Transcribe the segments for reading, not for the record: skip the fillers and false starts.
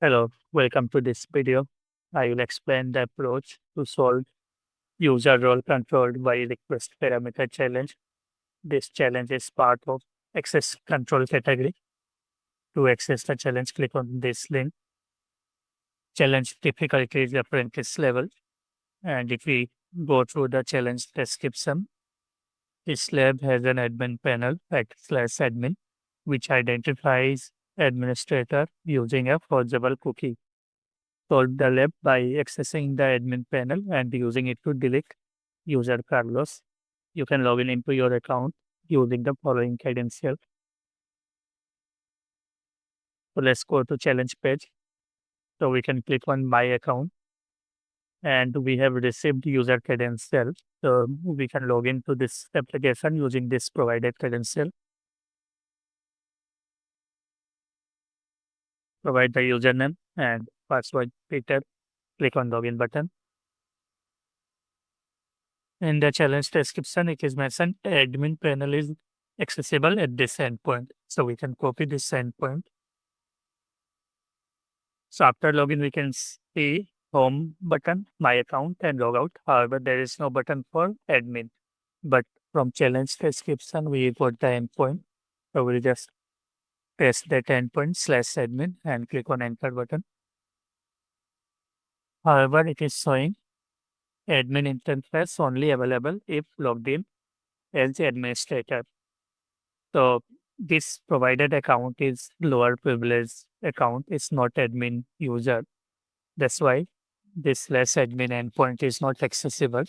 Hello, welcome to this video. I will explain the approach to solve user role controlled by request parameter challenge. This challenge is part of access control category. To access the challenge, click on this link. Challenge difficulty is apprentice level. And if we go through the challenge description, this lab has an admin panel /admin, which identifies administrator using a forgeable cookie. Solve the lab by accessing the admin panel and using it to delete user Carlos. You can log in into your account using the following credential. So let's go to challenge page. So we can click on my account and we have received user credential. So we can log into this application using this provided credential. Provide the username and password Peter. Click on login button. In the challenge description, it is mentioned admin panel is accessible at this endpoint. So we can copy this endpoint. So after login, we can see home button, my account and log out. However, there is no button for admin. But from challenge description, we got the endpoint. So we'll just paste that endpoint /admin and click on enter button. However, it is showing admin interface only available if logged in as administrator. So this provided account is lower privilege account. It's not admin user. That's why this /admin endpoint is not accessible.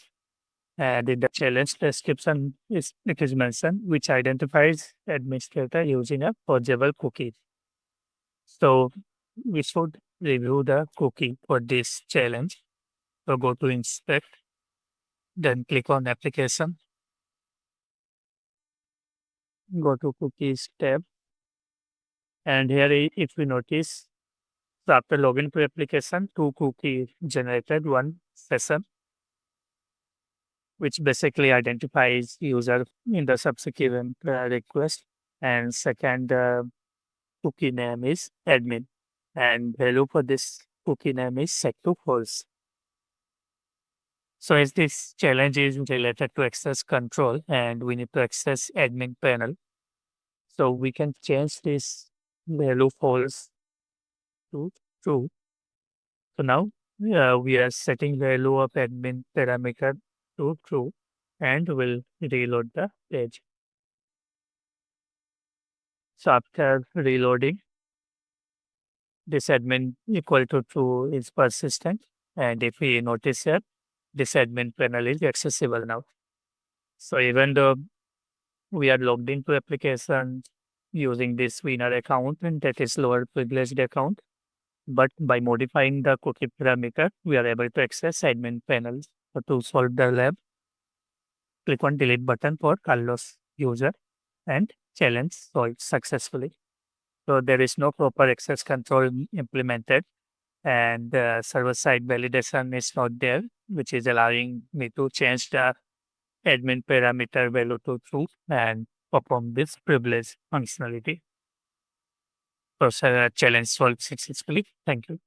And in the challenge description, it is mentioned which identifies administrator using a forgeable cookie. So we should review the cookie for this challenge. So go to inspect, then click on application, go to cookies tab. And here, if we notice, so after login to application, two cookies generated, one session, which basically identifies user in the subsequent request. And second, cookie name is admin. And value for this cookie name is set to false. So as this challenge is related to access control and we need to access admin panel, so we can change this value false to true. So now we are setting value of admin parameter to true and we'll reload the page. So after reloading, this admin equal to true is persistent. And if we notice here, this admin panel is accessible now. So even though we are logged into application using this winner account and that is lower privileged account, but by modifying the cookie parameter, we are able to access admin panels. So to solve the lab, click on delete button for Carlos user and challenge solved successfully. So there is no proper access control implemented and server-side validation is not there, which is allowing me to change the admin parameter value to true and perform this privilege functionality. So challenge solved successfully. Thank you.